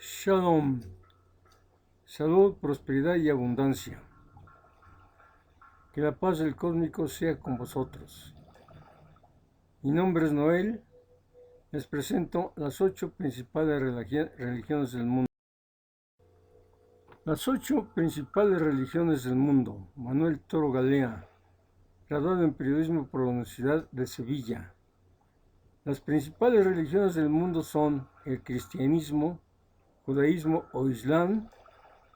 Shalom, salud, prosperidad y abundancia. Que la paz del cósmico sea con vosotros. Mi nombre es Noel. Les presento las 8 principales religiones del mundo. Las 8 principales religiones del mundo. Manuel Toro Galea, graduado en periodismo por la Universidad de Sevilla. Las principales religiones del mundo son el cristianismo, judaísmo o islam,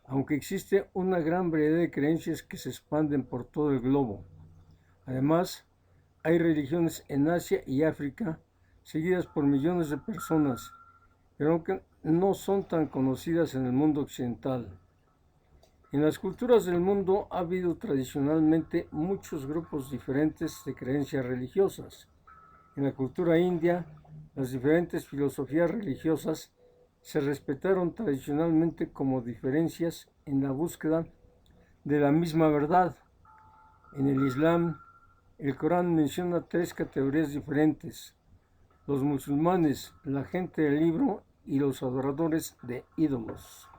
aunque existe una gran variedad de creencias que se expanden por todo el globo. Además, hay religiones en Asia y África, seguidas por millones de personas, pero aunque no son tan conocidas en el mundo occidental. En las culturas del mundo ha habido tradicionalmente muchos grupos diferentes de creencias religiosas. En la cultura india, las diferentes filosofías religiosas se respetaron tradicionalmente como diferencias en la búsqueda de la misma verdad. En el Islam, el Corán menciona 3 categorías diferentes: los musulmanes, la gente del libro y los adoradores de ídolos.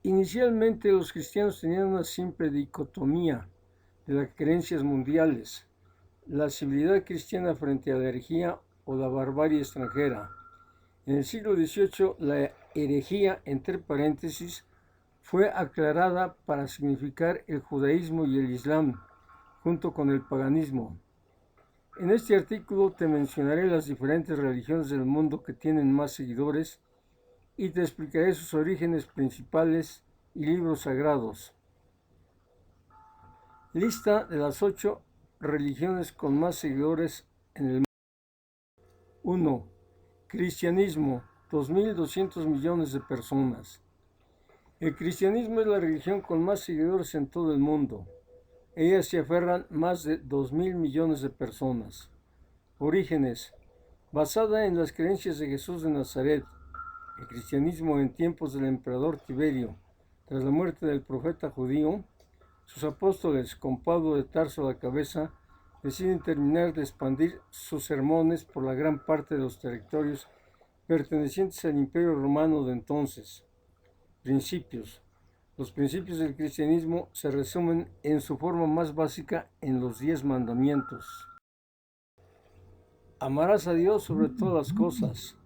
Inicialmente los cristianos tenían una simple dicotomía de las creencias mundiales: la civilidad cristiana frente a la herejía o la barbarie extranjera. En el siglo XVIII, la herejía, entre paréntesis, fue aclarada para significar el judaísmo y el islam, junto con el paganismo. En este artículo te mencionaré las diferentes religiones del mundo que tienen más seguidores y te explicaré sus orígenes principales y libros sagrados. Lista de las 8 religiones con más seguidores en el mundo. 1. Cristianismo, 2.200 millones de personas. El cristianismo es la religión con más seguidores en todo el mundo. Ellas se aferran más de 2.000 millones de personas. Orígenes. Basada en las creencias de Jesús de Nazaret, el cristianismo en tiempos del emperador Tiberio, tras la muerte del profeta judío, sus apóstoles, con Pablo de Tarso a la cabeza, deciden terminar de expandir sus sermones por la gran parte de los territorios pertenecientes al Imperio Romano de entonces. Principios. Los principios del cristianismo se resumen en su forma más básica en los 10 mandamientos. Amarás a Dios sobre todas las cosas.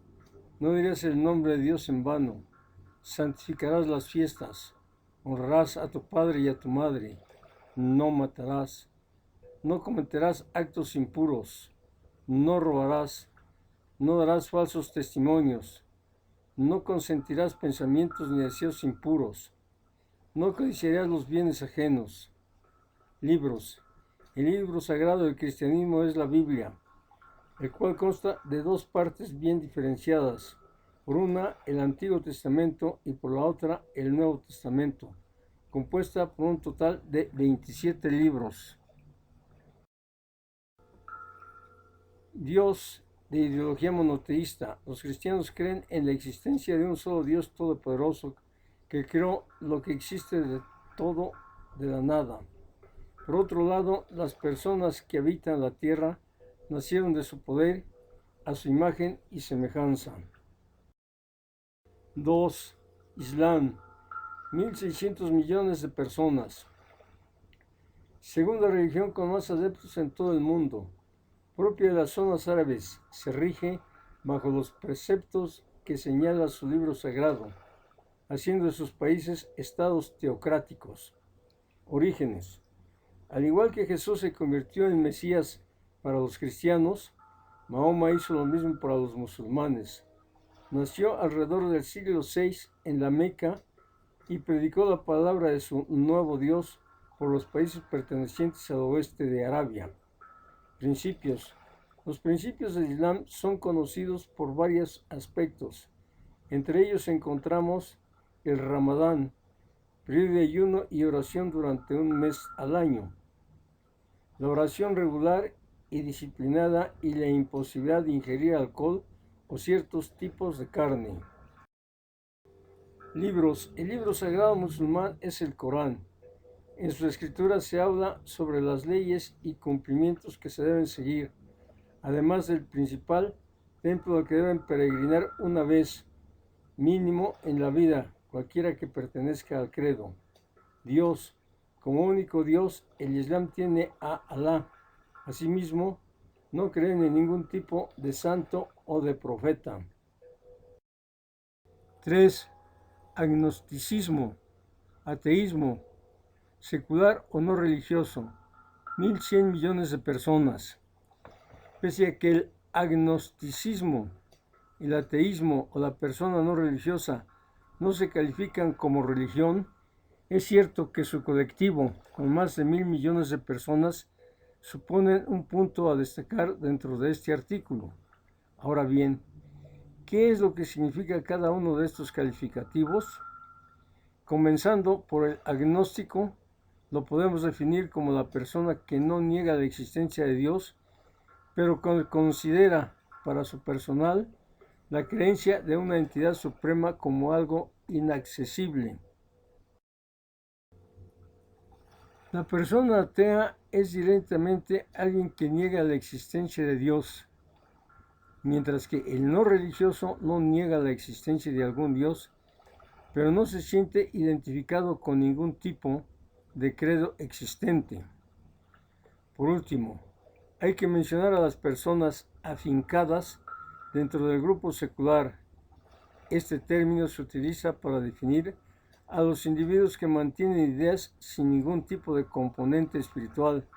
No dirás el nombre de Dios en vano. Santificarás las fiestas. Honrarás a tu padre y a tu madre. No matarás. No cometerás actos impuros. No robarás. No darás falsos testimonios. No consentirás pensamientos ni deseos impuros. No codiciarás los bienes ajenos. Libros. El libro sagrado del cristianismo es la Biblia, el cual consta de 2 partes bien diferenciadas. Por una, el Antiguo Testamento, y por la otra, el Nuevo Testamento, compuesta por un total de 27 libros. Dios, de ideología monoteísta. Los cristianos creen en la existencia de un solo Dios todopoderoso que creó lo que existe de todo de la nada. Por otro lado, las personas que habitan la tierra nacieron de su poder, a su imagen y semejanza. 2. Islam, 1.600 millones de personas. Segunda religión con más adeptos en todo el mundo. Propia de las zonas árabes, se rige bajo los preceptos que señala su libro sagrado, haciendo de sus países estados teocráticos. Orígenes. Al igual que Jesús se convirtió en Mesías para los cristianos, Mahoma hizo lo mismo para los musulmanes. Nació alrededor del siglo VI en la Meca y predicó la palabra de su nuevo Dios por los países pertenecientes al oeste de Arabia. Principios. Los principios del Islam son conocidos por varios aspectos. Entre ellos encontramos el Ramadán, periodo de ayuno y oración durante un mes al año, la oración regular y disciplinada y la imposibilidad de ingerir alcohol o ciertos tipos de carne. Libros. El libro sagrado musulmán es el Corán. En sus escrituras se habla sobre las leyes y cumplimientos que se deben seguir, además del principal templo al que deben peregrinar una vez mínimo en la vida, cualquiera que pertenezca al credo. Dios, como único Dios, el Islam tiene a Alá. Asimismo, no creen en ningún tipo de santo o de profeta. 3. Agnosticismo, ateísmo, secular o no religioso. 1.100 millones de personas. Pese a que el agnosticismo, el ateísmo o la persona no religiosa no se califican como religión, es cierto que su colectivo, con más de 1.000 millones de personas, suponen un punto a destacar dentro de este artículo. Ahora bien, ¿qué es lo que significa cada uno de estos calificativos? Comenzando por el agnóstico, lo podemos definir como la persona que no niega la existencia de Dios, pero considera para su personal la creencia de una entidad suprema como algo inaccesible. La persona atea es directamente alguien que niega la existencia de Dios, mientras que el no religioso no niega la existencia de algún Dios, pero no se siente identificado con ningún tipo de credo existente. Por último, hay que mencionar a las personas afincadas dentro del grupo secular. Este término se utiliza para definir a los individuos que mantienen ideas sin ningún tipo de componente espiritual,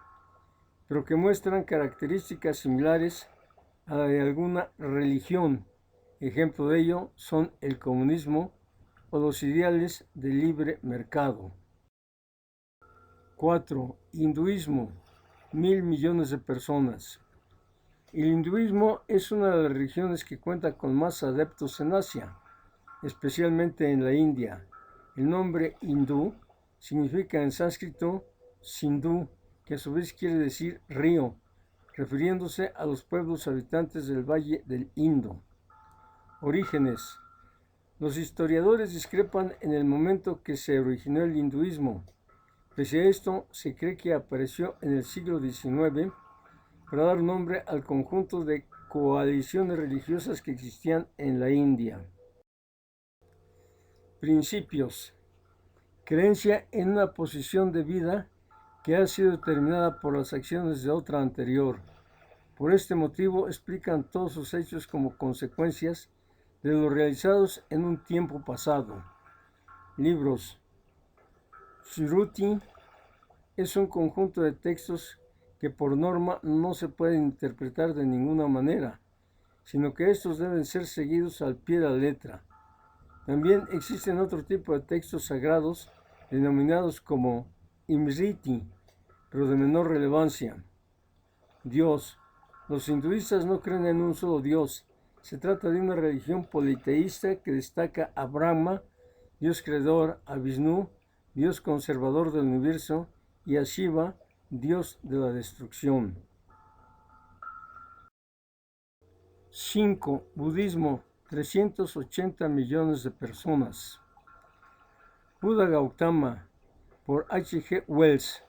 pero que muestran características similares a la de alguna religión. Ejemplo de ello son el comunismo o los ideales del libre mercado. 4. Hinduismo, 1.000 millones de personas. El hinduismo es una de las religiones que cuenta con más adeptos en Asia, especialmente en la India. El nombre hindú significa en sánscrito Sindhu, que a su vez quiere decir río, refiriéndose a los pueblos habitantes del Valle del Indo. Orígenes. Los historiadores discrepan en el momento que se originó el hinduismo. Pese a esto, se cree que apareció en el siglo XIX para dar nombre al conjunto de coaliciones religiosas que existían en la India. Principios. Creencia en una posición de vida que ha sido determinada por las acciones de otra anterior. Por este motivo explican todos sus hechos como consecuencias de los realizados en un tiempo pasado. Libros. Shruti es un conjunto de textos que por norma no se pueden interpretar de ninguna manera, sino que estos deben ser seguidos al pie de la letra. También existen otro tipo de textos sagrados denominados como Imriti, pero de menor relevancia. Dios. Los hinduistas no creen en un solo Dios. Se trata de una religión politeísta que destaca a Brahma, Dios creador, a Vishnu, Dios conservador del universo, y a Shiva, Dios de la destrucción. 5. Budismo, 380 millones de personas. Buda Gautama, por H. G. Wells.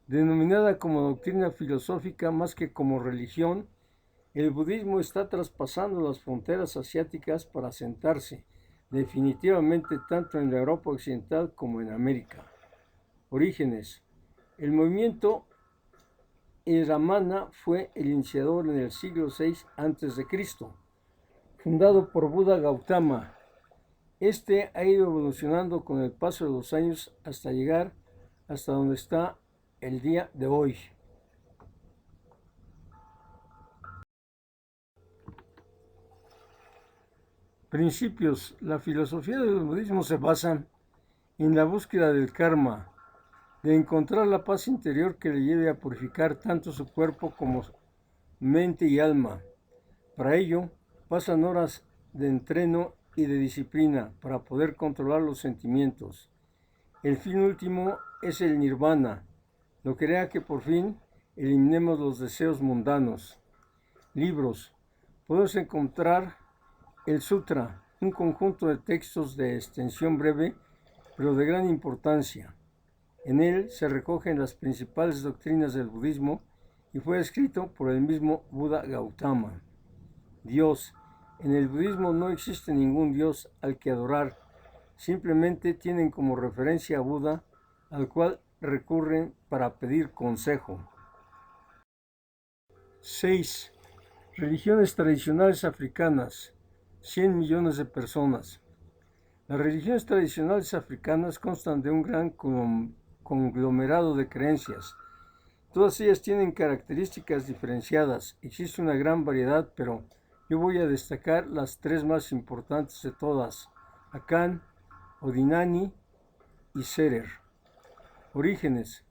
Denominada como doctrina filosófica más que como religión, el budismo está traspasando las fronteras asiáticas para asentarse definitivamente tanto en la Europa occidental como en América. Orígenes. El movimiento Ramana fue el iniciador en el siglo VI a.C., fundado por Buda Gautama. Este ha ido evolucionando con el paso de los años hasta llegar hasta donde está el día de hoy. Principios. La filosofía del budismo se basa en la búsqueda del karma, de encontrar la paz interior que le lleve a purificar tanto su cuerpo como mente y alma. Para ello, pasan horas de entreno y de disciplina para poder controlar los sentimientos. El fin último es el nirvana, lo que hará que por fin eliminemos los deseos mundanos. Libros. Podemos encontrar el Sutra, un conjunto de textos de extensión breve, pero de gran importancia. En él se recogen las principales doctrinas del budismo y fue escrito por el mismo Buda Gautama. Dios. En el budismo no existe ningún Dios al que adorar, simplemente tienen como referencia a Buda, al cual recurren para pedir consejo. 6. Religiones tradicionales africanas. 100 millones de personas. Las religiones tradicionales africanas constan de un gran conglomerado de creencias. Todas ellas tienen características diferenciadas. Existe una gran variedad, pero yo voy a destacar las tres más importantes de todas: Akan, Odinani y Serer. Orígenes.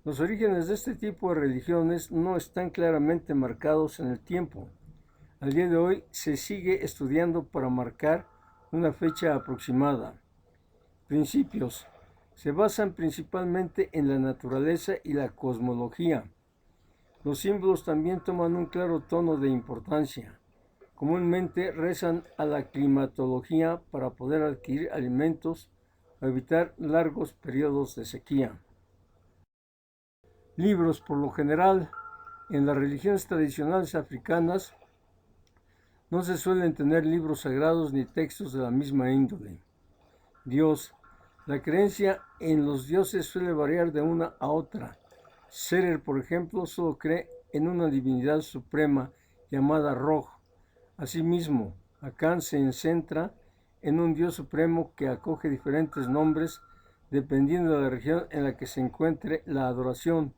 Los orígenes de este tipo de religiones no están claramente marcados en el tiempo. Al día de hoy se sigue estudiando para marcar una fecha aproximada. Principios. Se basan principalmente en la naturaleza y la cosmología. Los símbolos también toman un claro tono de importancia. Comúnmente rezan a la climatología para poder adquirir alimentos o evitar largos periodos de sequía. Libros. Por lo general, en las religiones tradicionales africanas no se suelen tener libros sagrados ni textos de la misma índole. Dios. La creencia en los dioses suele variar de una a otra. Serer, por ejemplo, solo cree en una divinidad suprema llamada Roj. Asimismo, Akan se centra en un dios supremo que acoge diferentes nombres dependiendo de la región en la que se encuentre la adoración.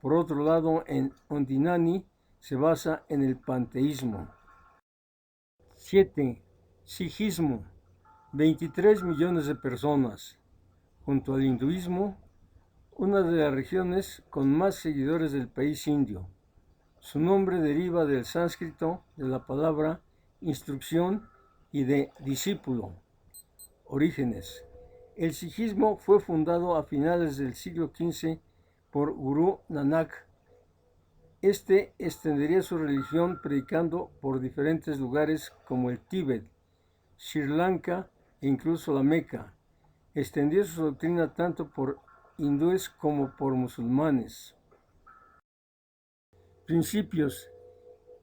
Por otro lado, en Ondinani se basa en el panteísmo. 7. Sijismo. 23 millones de personas. Junto al hinduismo, una de las regiones con más seguidores del país indio. Su nombre deriva del sánscrito, de la palabra instrucción y de discípulo. Orígenes. El sijismo fue fundado a finales del siglo XV por Gurú Nanak. Este extendería su religión predicando por diferentes lugares como el Tíbet, Sri Lanka e incluso la Meca. Extendió su doctrina tanto por hindúes como por musulmanes. Principios.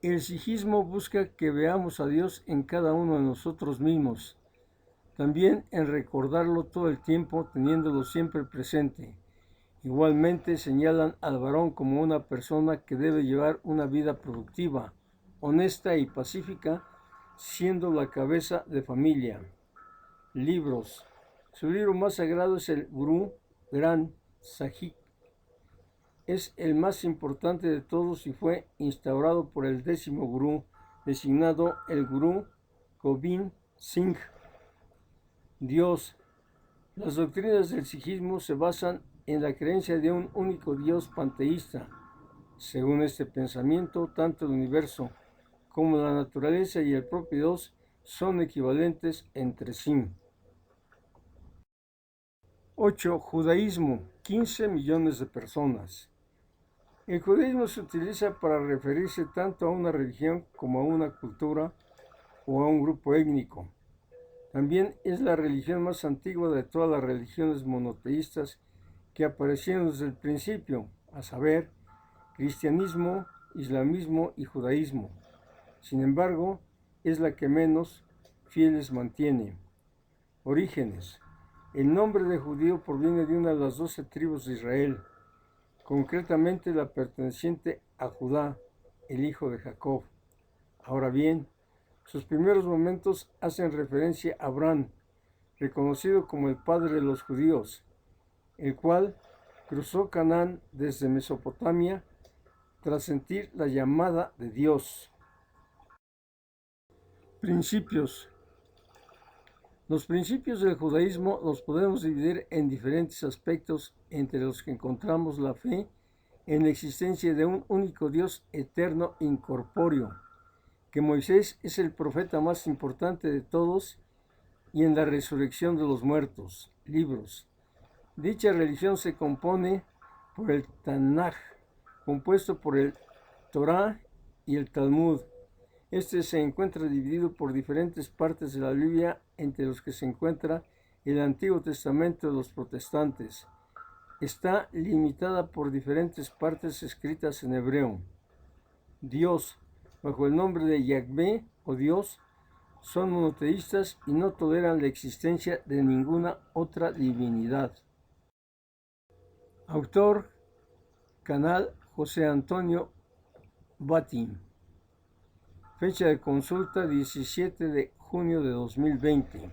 El sijismo busca que veamos a Dios en cada uno de nosotros mismos, también en recordarlo todo el tiempo, teniéndolo siempre presente. Igualmente señalan al varón como una persona que debe llevar una vida productiva, honesta y pacífica, siendo la cabeza de familia. Libros. Su libro más sagrado es el Guru Granth Sahib. Es el más importante de todos y fue instaurado por el 10º Gurú, designado el Gurú Gobind Singh. Dios. Las doctrinas del sijismo se basan en la creencia de un único Dios panteísta. Según este pensamiento, tanto el universo como la naturaleza y el propio Dios son equivalentes entre sí. 8. Judaísmo. 15 millones de personas. El judaísmo se utiliza para referirse tanto a una religión como a una cultura o a un grupo étnico. También es la religión más antigua de todas las religiones monoteístas que aparecieron desde el principio, a saber, cristianismo, islamismo y judaísmo. Sin embargo, es la que menos fieles mantiene. Orígenes. El nombre de judío proviene de una de las 12 tribus de Israel, concretamente la perteneciente a Judá, el hijo de Jacob. Ahora bien, sus primeros momentos hacen referencia a Abraham, reconocido como el padre de los judíos, el cual cruzó Canaán desde Mesopotamia tras sentir la llamada de Dios. Principios. Los principios del judaísmo los podemos dividir en diferentes aspectos, entre los que encontramos la fe en la existencia de un único Dios eterno incorpóreo, que Moisés es el profeta más importante de todos, y en la resurrección de los muertos. Libros. Dicha religión se compone por el Tanaj, compuesto por el Torá y el Talmud. Este se encuentra dividido por diferentes partes de la Biblia, entre los que se encuentra el Antiguo Testamento de los protestantes. Está limitada por diferentes partes escritas en hebreo. Dios, bajo el nombre de Yahvé, o Dios son monoteístas y no toleran la existencia de ninguna otra divinidad. Autor, canal José Antonio Batim. Fecha de consulta 17 de junio de 2020.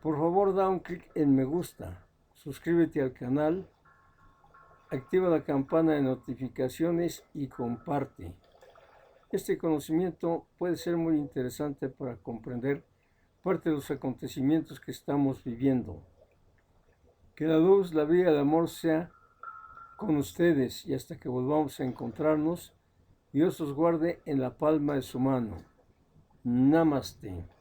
Por favor, da un clic en me gusta, suscríbete al canal, activa la campana de notificaciones y comparte. Este conocimiento puede ser muy interesante para comprender parte de los acontecimientos que estamos viviendo. Que la luz, la vida y el amor sea con ustedes y hasta que volvamos a encontrarnos, Dios os guarde en la palma de su mano. Namaste.